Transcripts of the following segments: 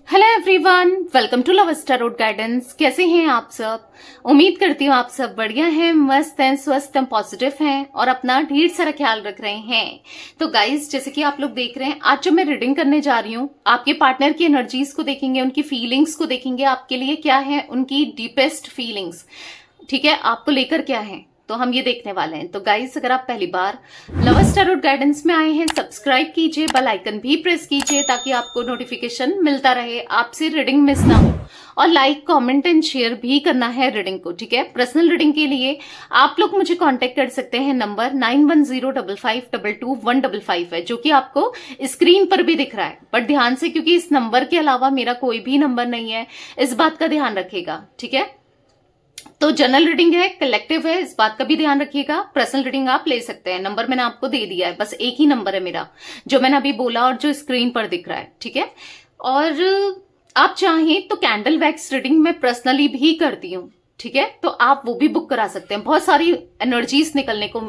Hello everyone, welcome to love tarot guidance. कैसे हैं आप सब? उम्मीद करती हूँ आप सब बढ़िया हैं, मस्त हैं, स्वस्थ हैं, पॉजिटिव हैं और अपना ढेर सारा ख्याल रख रहे हैं। तो गाइस, जैसे कि आप लोग देख रहे हैं, आज जो मैं रीडिंग करने जा रही हूँ, आपके पार्टनर की एनर्जीज को देखेंगे, उनकी फीलिंग्स को देखेंगे, आपके लिए क्या है उनकी डीपेस्ट फीलिंग्स, ठीक है, आपको लेकर क्या है, तो हम ये देखने वाले हैं। तो गाइस, अगर आप पहली बार लव टैरोट गाइडेंस में आए हैं, सब्सक्राइब कीजिए, बेल आइकन भी प्रेस कीजिए ताकि आपको नोटिफिकेशन मिलता रहे, आपसे रीडिंग मिस ना हो। और लाइक, कमेंट एंड शेयर भी करना है रीडिंग को, ठीक है। पर्सनल रीडिंग के लिए आप लोग मुझे कांटेक्ट कर सकते हैं, नंबर 9105522155 है, जो कि आपको स्क्रीन पर भी दिख रहा है। बट ध्यान से, क्योंकि इस नंबर के अलावा मेरा कोई भी नंबर नहीं है, इस बात का ध्यान रखिएगा, ठीक है। तो जनरल रीडिंग है, कलेक्टिव है, इस बात का भी ध्यान रखिएगा। पर्सनल रीडिंग आप ले सकते हैं, नंबर मैंने आपको दे दिया है, बस एक ही नंबर है मेरा, जो मैंने अभी बोला और जो स्क्रीन पर दिख रहा है, ठीक है। और आप चाहें तो कैंडल वैक्स रीडिंग मैं पर्सनली भी करती हूँ, ठीक है, तो आप वो भी बुक करा सकते हैं। बहुत सारी एनर्जीज निकलने को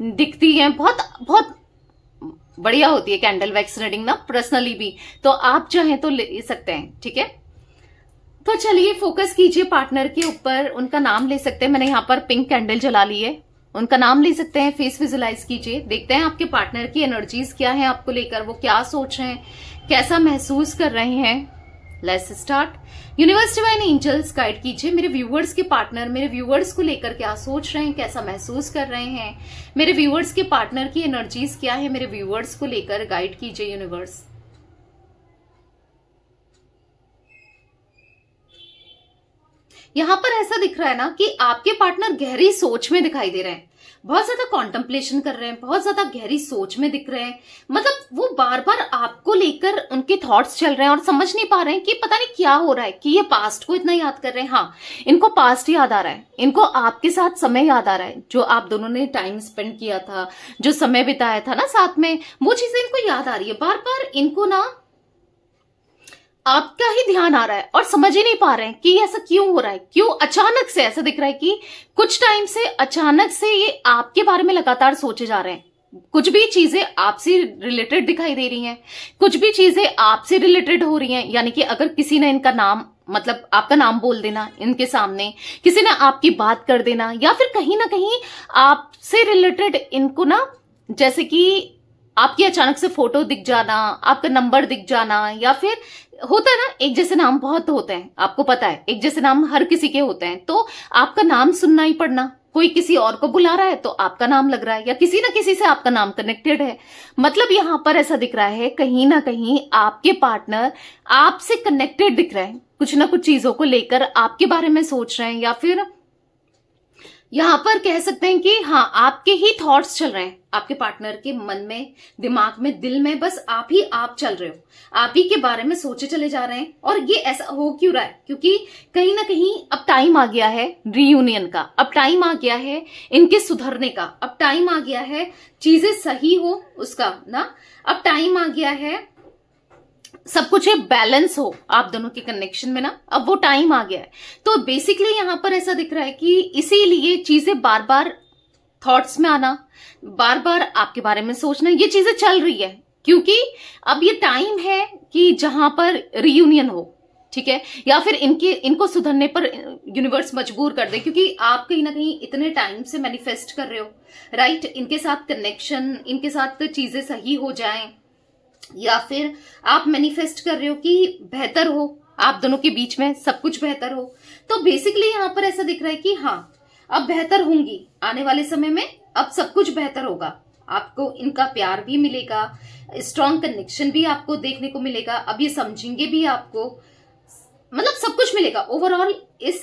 दिखती हैं, बहुत बहुत बढ़िया होती है कैंडल वैक्स रीडिंग ना, पर्सनली भी, तो आप चाहें तो ले सकते हैं, ठीक है। तो चलिए, फोकस कीजिए पार्टनर के ऊपर, उनका नाम ले सकते हैं, मैंने यहाँ पर पिंक कैंडल जला ली है, उनका नाम ले सकते हैं, फेस विजुलाइज कीजिए, देखते हैं आपके पार्टनर की एनर्जीज क्या है आपको लेकर, वो क्या सोच रहे हैं, कैसा महसूस कर रहे हैं। Let's start. Universe divine angels guide कीजिए मेरे व्यूअर्स के पार्टनर, मेरे व्यूअर्स को लेकर क्या सोच रहे हैं, कैसा महसूस कर रहे हैं, मेरे व्यूअर्स के पार्टनर की एनर्जीज क्या है, मेरे व्यूअर्स को लेकर गाइड कीजिए यूनिवर्स। यहां पर ऐसा दिख रहा है ना कि आपके पार्टनर गहरी सोच में दिखाई दे रहे हैं, बहुत ज्यादा कॉन्टेम्पलेशन कर रहे हैं, बहुत ज्यादा गहरी सोच में दिख रहे हैं। मतलब वो बार बार आपको लेकर उनके थॉट्स चल रहे हैं और समझ नहीं पा रहे हैं कि पता नहीं क्या हो रहा है, कि ये पास्ट को इतना याद कर रहे हैं। हाँ, इनको पास्ट याद आ रहा है, इनको आपके साथ समय याद आ रहा है, जो आप दोनों ने टाइम स्पेंड किया था, जो समय बिताया था ना साथ में, वो चीजें इनको याद आ रही है। बार बार इनको ना आपका ही ध्यान आ रहा है और समझ ही नहीं पा रहे हैं कि ऐसा क्यों हो रहा है, क्यों अचानक से ऐसा दिख रहा है कि कुछ टाइम से अचानक से ये आपके बारे में लगातार सोचे जा रहे हैं। कुछ भी चीजें आपसे रिलेटेड दिखाई दे रही हैं, कुछ भी चीजें आपसे रिलेटेड हो रही हैं। यानी कि अगर किसी ने इनका नाम, मतलब आपका नाम बोल देना इनके सामने, किसी ने आपकी बात कर देना, या फिर कहीं ना कहीं आपसे रिलेटेड इनको ना, जैसे कि आपकी अचानक से फोटो दिख जाना, आपका नंबर दिख जाना, या फिर होता है ना, एक जैसे नाम बहुत होते हैं, आपको पता है, एक जैसे नाम हर किसी के होते हैं, तो आपका नाम सुनना ही पड़ना, कोई किसी और को बुला रहा है तो आपका नाम लग रहा है, या किसी ना किसी से आपका नाम कनेक्टेड है। मतलब यहां पर ऐसा दिख रहा है, कहीं ना कहीं आपके पार्टनर आपसे कनेक्टेड दिख रहे हैं, कुछ ना कुछ चीजों को लेकर आपके बारे में सोच रहे हैं, या फिर यहां पर कह सकते हैं कि हाँ, आपके ही थॉट्स चल रहे हैं आपके पार्टनर के मन में, दिमाग में, दिल में, बस आप ही आप चल रहे हो, आप ही के बारे में सोचे चले जा रहे हैं। और ये ऐसा हो क्यों रहा है? क्योंकि कहीं ना कहीं अब टाइम आ गया है रीयूनियन का, अब टाइम आ गया है इनके सुधरने का, अब टाइम आ गया है चीजें सही हो उसका ना, अब टाइम आ गया है सब कुछ एक बैलेंस हो आप दोनों के कनेक्शन में ना, अब वो टाइम आ गया है। तो बेसिकली यहां पर ऐसा दिख रहा है कि इसीलिए चीजें बार बार थॉट्स में आना, बार बार आपके बारे में सोचना, ये चीजें चल रही है, क्योंकि अब ये टाइम है कि जहां पर रीयूनियन हो, ठीक है, या फिर इनको सुधरने पर यूनिवर्स मजबूर कर दे, क्योंकि आप कहीं ना कहीं इतने टाइम से मैनिफेस्ट कर रहे हो, राइट, इनके साथ कनेक्शन, इनके साथ चीजें सही हो जाएं, या फिर आप मैनिफेस्ट कर रहे हो कि बेहतर हो, आप दोनों के बीच में सब कुछ बेहतर हो। तो बेसिकली यहां पर ऐसा दिख रहा है कि हाँ, अब बेहतर होंगी आने वाले समय में, अब सब कुछ बेहतर होगा, आपको इनका प्यार भी मिलेगा, स्ट्रॉन्ग कनेक्शन भी आपको देखने को मिलेगा, अब ये समझेंगे भी आपको, मतलब सब कुछ मिलेगा ओवरऑल इस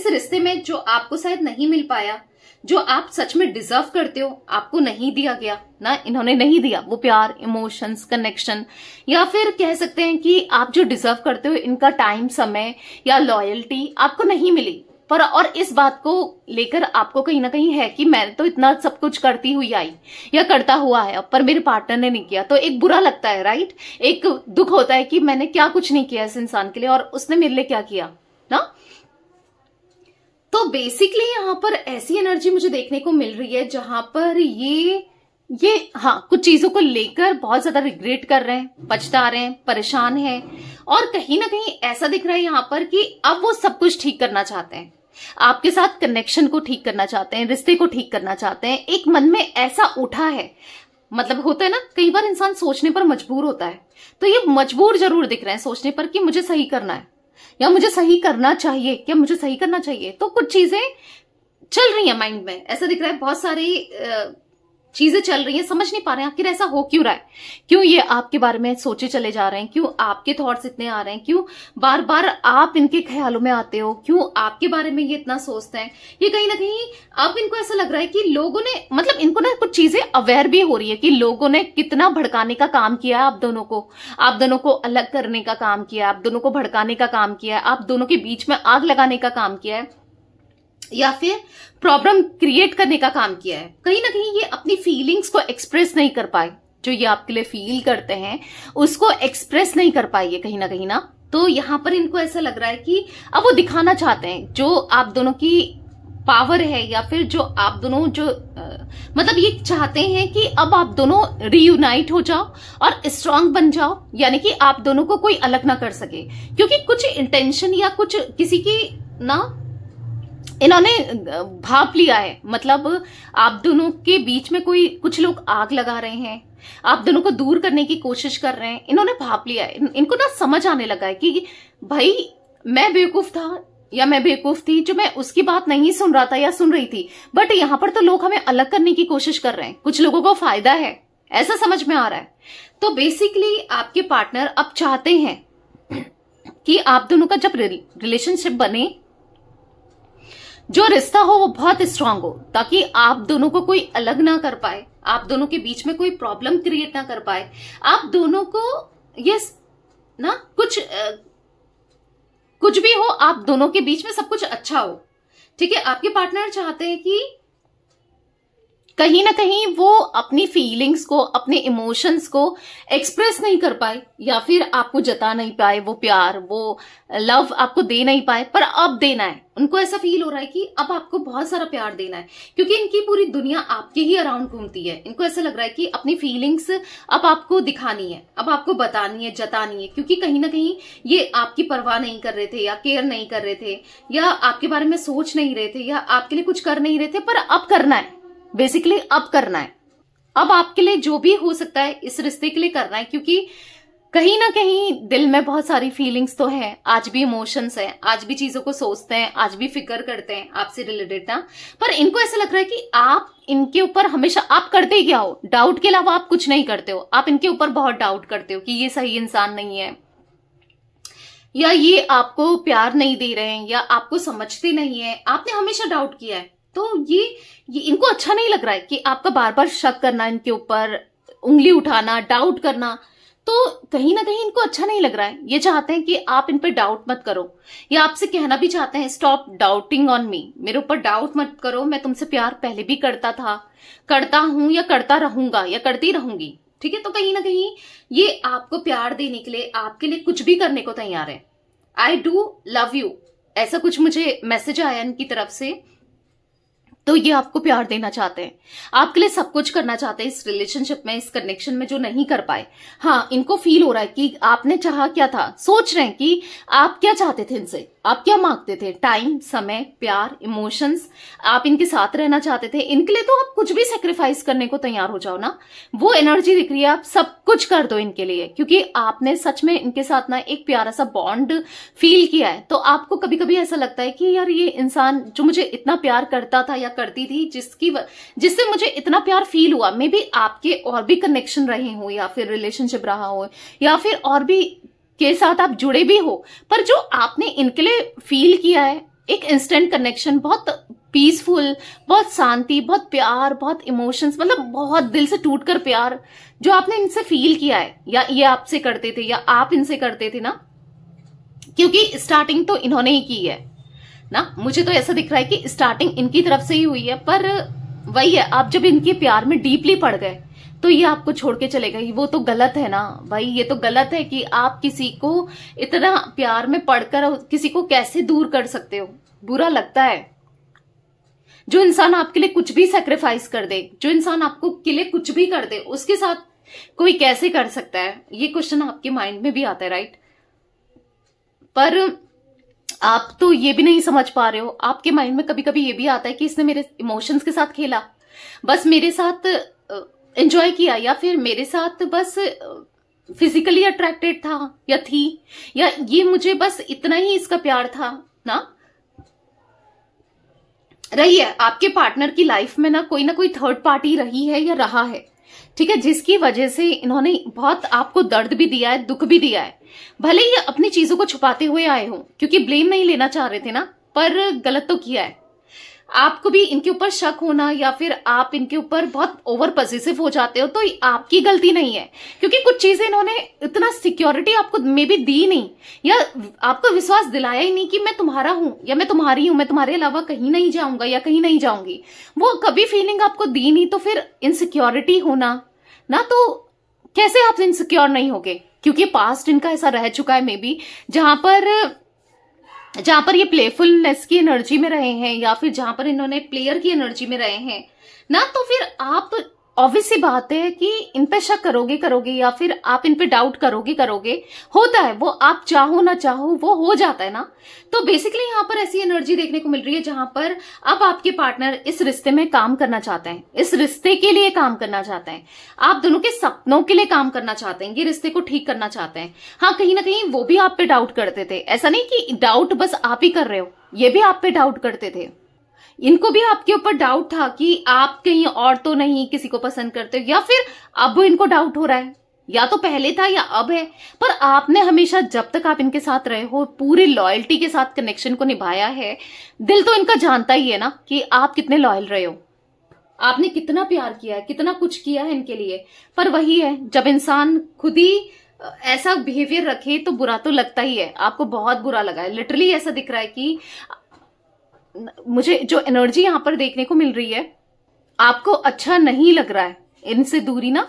रिश्ते में, जो आपको शायद नहीं मिल पाया, जो आप सच में डिजर्व करते हो, आपको नहीं दिया गया ना, इन्होंने नहीं दिया वो प्यार, इमोशंस, कनेक्शन, या फिर कह सकते हैं कि आप जो डिजर्व करते हो, इनका टाइम, समय या लॉयल्टी आपको नहीं मिली। पर और इस बात को लेकर आपको कहीं ना कहीं है कि मैं तो इतना सब कुछ करती हुई आई या करता हुआ है, पर मेरे पार्टनर ने नहीं किया, तो एक बुरा लगता है, राइट, एक दुख होता है कि मैंने क्या कुछ नहीं किया इस इंसान के लिए और उसने मेरे लिए क्या किया ना। तो बेसिकली यहां पर ऐसी एनर्जी मुझे देखने को मिल रही है जहां पर ये ये हाँ, कुछ चीजों को लेकर बहुत ज्यादा रिग्रेट कर रहे हैं, पछता रहे हैं, परेशान हैं, और कहीं ना कहीं ऐसा दिख रहा है यहाँ पर कि अब वो सब कुछ ठीक करना चाहते हैं, आपके साथ कनेक्शन को ठीक करना चाहते हैं, रिश्ते को ठीक करना चाहते हैं। एक मन में ऐसा उठा है, मतलब होता है ना, कई बार इंसान सोचने पर मजबूर होता है, तो ये मजबूर जरूर दिख रहे हैं सोचने पर कि मुझे सही करना है, या मुझे सही करना चाहिए, क्या मुझे सही करना चाहिए। तो कुछ चीजें चल रही है माइंड में, ऐसा दिख रहा है बहुत सारी चीजें चल रही हैं, समझ नहीं पा रहे हैं आखिर ऐसा हो क्यों रहा है, क्यों ये आपके बारे में सोचे चले जा रहे हैं, क्यों आपके थॉट्स इतने आ रहे हैं, क्यों बार बार आप इनके ख्यालों में आते हो, क्यों आपके बारे में ये इतना सोचते हैं। ये कहीं ना कहीं अब इनको ऐसा लग रहा है कि लोगों ने, मतलब इनको ना कुछ चीजें अवेयर भी हो रही है कि लोगों ने कितना भड़काने का काम किया है आप दोनों को अलग करने का काम किया है, आप दोनों को भड़काने का काम किया है, आप दोनों के बीच में आग लगाने का काम किया है, या फिर प्रॉब्लम क्रिएट करने का काम किया है। कहीं ना कहीं ये अपनी फीलिंग्स को एक्सप्रेस नहीं कर पाए, जो ये आपके लिए फील करते हैं उसको एक्सप्रेस नहीं कर पाई है कहीं ना। तो यहां पर इनको ऐसा लग रहा है कि अब वो दिखाना चाहते हैं जो आप दोनों की पावर है, या फिर जो आप दोनों मतलब ये चाहते हैं कि अब आप दोनों रीयूनाइट हो जाओ और स्ट्रांग बन जाओ, यानी कि आप दोनों को कोई अलग ना कर सके। क्योंकि कुछ इंटेंशन या कुछ किसी की ना इन्होंने भाप लिया है, मतलब आप दोनों के बीच में कोई कुछ लोग आग लगा रहे हैं, आप दोनों को दूर करने की कोशिश कर रहे हैं, इन्होंने भाप लिया है। इनको ना समझ आने लगा है कि भाई मैं बेवकूफ था या मैं बेवकूफ थी जो मैं उसकी बात नहीं सुन रहा था या सुन रही थी, बट यहां पर तो लोग हमें अलग करने की कोशिश कर रहे हैं, कुछ लोगों को फायदा है, ऐसा समझ में आ रहा है। तो बेसिकली आपके पार्टनर अब चाहते हैं कि आप दोनों का जब रिलेशनशिप बने, जो रिश्ता हो वो बहुत स्ट्रांग हो, ताकि आप दोनों को कोई अलग ना कर पाए, आप दोनों के बीच में कोई प्रॉब्लम क्रिएट ना कर पाए, आप दोनों को यस ना कुछ भी हो, आप दोनों के बीच में सब कुछ अच्छा हो। ठीक है, आपके पार्टनर चाहते हैं कि कहीं ना कहीं वो अपनी फीलिंग्स को, अपने इमोशंस को एक्सप्रेस नहीं कर पाए, या फिर आपको जता नहीं पाए, वो प्यार, वो लव आपको दे नहीं पाए, पर अब देना है। उनको ऐसा फील हो रहा है कि अब आपको बहुत सारा प्यार देना है, क्योंकि इनकी पूरी दुनिया आपके ही अराउंड घूमती है। इनको ऐसा लग रहा है कि अपनी फीलिंग्स अब आपको दिखानी है, अब आपको बतानी है, जतानी है, क्योंकि कहीं ना कहीं ये आपकी परवाह नहीं कर रहे थे, या केयर नहीं कर रहे थे, या आपके बारे में सोच नहीं रहे थे, या आपके लिए कुछ कर नहीं रहे थे, पर अब करना है। बेसिकली अब करना है, अब आपके लिए जो भी हो सकता है इस रिश्ते के लिए करना है, क्योंकि कहीं ना कहीं दिल में बहुत सारी फीलिंग्स तो है, आज भी इमोशंस है, आज भी चीजों को सोचते हैं, आज भी फिक्र करते हैं आपसे रिलेटेड ना। पर इनको ऐसा लग रहा है कि आप इनके ऊपर हमेशा, आप करते ही क्या हो, डाउट के अलावा आप कुछ नहीं करते हो, आप इनके ऊपर बहुत डाउट करते हो कि ये सही इंसान नहीं है, या ये आपको प्यार नहीं दे रहे हैं, या आपको समझते नहीं है, आपने हमेशा डाउट किया है। तो ये इनको अच्छा नहीं लग रहा है कि आपका बार बार शक करना, इनके ऊपर उंगली उठाना, डाउट करना, तो कहीं ना कहीं इनको अच्छा नहीं लग रहा है। ये चाहते हैं कि आप इन पे डाउट मत करो, या आपसे कहना भी चाहते हैं स्टॉप डाउटिंग ऑन मी, मेरे ऊपर डाउट मत करो, मैं तुमसे प्यार पहले भी करता था, करता हूं, या करता रहूंगा, या करती रहूंगी। ठीक है, तो कहीं ना कहीं ये आपको प्यार देने के लिए, आपके लिए कुछ भी करने को तैयार है। आई डू लव यू, ऐसा कुछ मुझे मैसेज आया इनकी तरफ से। तो ये आपको प्यार देना चाहते हैं, आपके लिए सब कुछ करना चाहते हैं इस रिलेशनशिप में, इस कनेक्शन में, जो नहीं कर पाए। हाँ, इनको फील हो रहा है कि आपने चाहा क्या था, सोच रहे हैं कि आप क्या चाहते थे इनसे, आप क्या मांगते थे, टाइम, समय, प्यार, इमोशंस, आप इनके साथ रहना चाहते थे। इनके लिए तो आप कुछ भी सेक्रीफाइस करने को तैयार हो जाओ ना, वो एनर्जी दिख रही है, आप सब कुछ कर दो इनके लिए, क्योंकि आपने सच में इनके साथ ना एक प्यारा सा बॉन्ड फील किया है। तो आपको कभी कभी ऐसा लगता है कि यार ये इंसान जो मुझे इतना प्यार करता था या करती थी, जिससे मुझे इतना प्यार फील हुआ, मे बी आपके और भी कनेक्शन रहे हो, या फिर रिलेशनशिप रहा हो, या फिर और भी के साथ आप जुड़े भी हो, पर जो आपने इनके लिए फील किया है, एक इंस्टेंट कनेक्शन, बहुत पीसफुल, बहुत शांति, बहुत प्यार, बहुत इमोशंस, मतलब बहुत दिल से टूटकर प्यार जो आपने इनसे फील किया है, या ये आपसे करते थे, या आप इनसे करते थे ना, क्योंकि स्टार्टिंग तो इन्होंने ही की है ना। मुझे तो ऐसा दिख रहा है कि स्टार्टिंग इनकी तरफ से ही हुई है, पर वही है, आप जब इनके प्यार में डीपली पड़ गए तो ये आपको छोड़ के चले गई, वो तो गलत है ना भाई। ये तो गलत है कि आप किसी को इतना प्यार में पड़कर किसी को कैसे दूर कर सकते हो, बुरा लगता है जो इंसान आपके लिए कुछ भी सेक्रीफाइस कर दे, जो इंसान आपको के लिए कुछ भी कर दे, उसके साथ कोई कैसे कर सकता है? ये क्वेश्चन आपके माइंड में भी आता है, राइट? पर आप तो ये भी नहीं समझ पा रहे हो। आपके माइंड में कभी कभी ये भी आता है कि इसने मेरे इमोशंस के साथ खेला, बस मेरे साथ एंजॉय किया, या फिर मेरे साथ बस फिजिकली अट्रैक्टेड था या थी, या ये मुझे बस इतना ही इसका प्यार था ना। रही है आपके पार्टनर की लाइफ में ना कोई थर्ड पार्टी रही है या रहा है, ठीक है, जिसकी वजह से इन्होंने बहुत आपको दर्द भी दिया है, दुख भी दिया है। भले ही अपनी चीजों को छुपाते हुए आए हो, क्योंकि ब्लेम नहीं लेना चाह रहे थे ना, पर गलत तो किया है। आपको भी इनके ऊपर शक होना या फिर आप इनके ऊपर बहुत ओवर पॉजिटिव हो जाते हो, तो आपकी गलती नहीं है, क्योंकि कुछ चीजें इन्होंने इतना सिक्योरिटी आपको मे भी दी नहीं, या आपको विश्वास दिलाया ही नहीं कि मैं तुम्हारा हूं या मैं तुम्हारी हूं, मैं तुम्हारे अलावा कहीं नहीं जाऊंगा या कहीं नहीं जाऊंगी। वो कभी फीलिंग आपको दी नहीं, तो फिर इनसिक्योरिटी होना ना, तो कैसे आप इनसिक्योर नहीं होगे? क्योंकि पास्ट इनका ऐसा रह चुका है मे बी, जहां पर ये प्लेफुलनेस की एनर्जी में रहे हैं, या फिर जहां पर इन्होंने प्लेयर की एनर्जी में रहे हैं ना, तो फिर आप ऑब्वियस सी बात है कि इन पे शक करोगे या फिर आप इन पे डाउट करोगे। होता है वो, आप चाहो ना चाहो वो हो जाता है ना। तो बेसिकली यहाँ पर ऐसी एनर्जी देखने को मिल रही है जहां पर अब आपके पार्टनर इस रिश्ते में काम करना चाहते हैं, इस रिश्ते के लिए काम करना चाहते हैं, आप दोनों के सपनों के लिए काम करना चाहते हैं, ये रिश्ते को ठीक करना चाहते हैं। हाँ, कहीं ना कहीं वो भी आप पे डाउट करते थे, ऐसा नहीं कि डाउट बस आप ही कर रहे हो, ये भी आप पे डाउट करते थे। इनको भी आपके ऊपर डाउट था कि आप कहीं और तो नहीं किसी को पसंद करते हो, या फिर अब इनको डाउट हो रहा है, या तो पहले था या अब है। पर आपने हमेशा जब तक आप इनके साथ रहे हो पूरी लॉयल्टी के साथ कनेक्शन को निभाया है। दिल तो इनका जानता ही है ना कि आप कितने लॉयल रहे हो, आपने कितना प्यार किया है, कितना कुछ किया है इनके लिए। पर वही है, जब इंसान खुद ही ऐसा बिहेवियर रखे तो बुरा तो लगता ही है। आपको बहुत बुरा लगा है, लिटरली ऐसा दिख रहा है कि मुझे जो एनर्जी यहां पर देखने को मिल रही है, आपको अच्छा नहीं लग रहा है इनसे दूरी ना,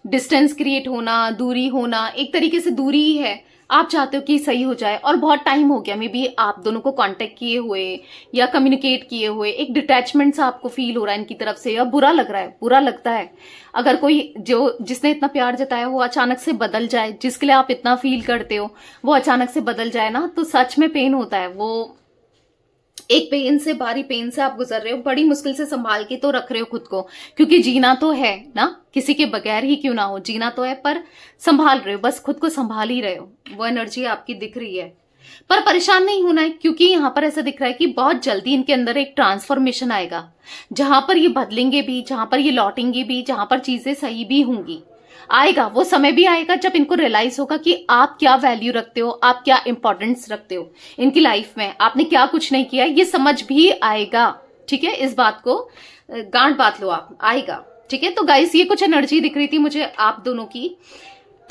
डिस्टेंस क्रिएट होना, दूरी होना, एक तरीके से दूरी ही है। आप चाहते हो कि सही हो जाए, और बहुत टाइम हो गया मे बी आप दोनों को कांटेक्ट किए हुए या कम्युनिकेट किए हुए, एक डिटैचमेंट सा आपको फील हो रहा है इनकी तरफ से, या बुरा लग रहा है, बुरा लगता है अगर कोई जिसने इतना प्यार जताया वो अचानक से बदल जाए, जिसके लिए आप इतना फील करते हो वो अचानक से बदल जाए ना, तो सच में पेन होता है। वो एक पेन से, भारी पेन से आप गुजर रहे हो, बड़ी मुश्किल से संभाल के तो रख रहे हो खुद को, क्योंकि जीना तो है ना, किसी के बगैर ही क्यों ना हो, जीना तो है, पर संभाल रहे हो, बस खुद को संभाल ही रहे हो। वो एनर्जी आपकी दिख रही है, पर परेशान नहीं होना है, क्योंकि यहां पर ऐसा दिख रहा है कि बहुत जल्दी इनके अंदर एक ट्रांसफॉर्मेशन आएगा, जहां पर ये बदलेंगे भी, जहां पर ये लौटेंगे भी, जहां पर चीजें सही भी होंगी। आएगा वो समय भी आएगा जब इनको रियलाइज होगा कि आप क्या वैल्यू रखते हो, आप क्या इंपॉर्टेंस रखते हो इनकी लाइफ में, आपने क्या कुछ नहीं किया, ये समझ भी आएगा। ठीक है, इस बात को गांठ बांध लो आप, आएगा। ठीक है, तो गाइस ये कुछ एनर्जी दिख रही थी मुझे आप दोनों की।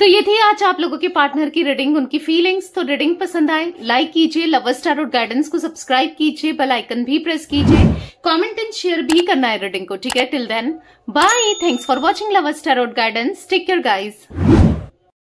तो ये थी आज आप लोगों के पार्टनर की रीडिंग, उनकी फीलिंग्स। तो रीडिंग पसंद आए लाइक कीजिए, लवर्स टैरोट गाइडेंस को सब्सक्राइब कीजिए, बेल आइकन भी प्रेस कीजिए, कमेंट एंड शेयर भी करना है रीडिंग को। ठीक है, till then bye, thanks for watching lovers tarot guidance, take care guys.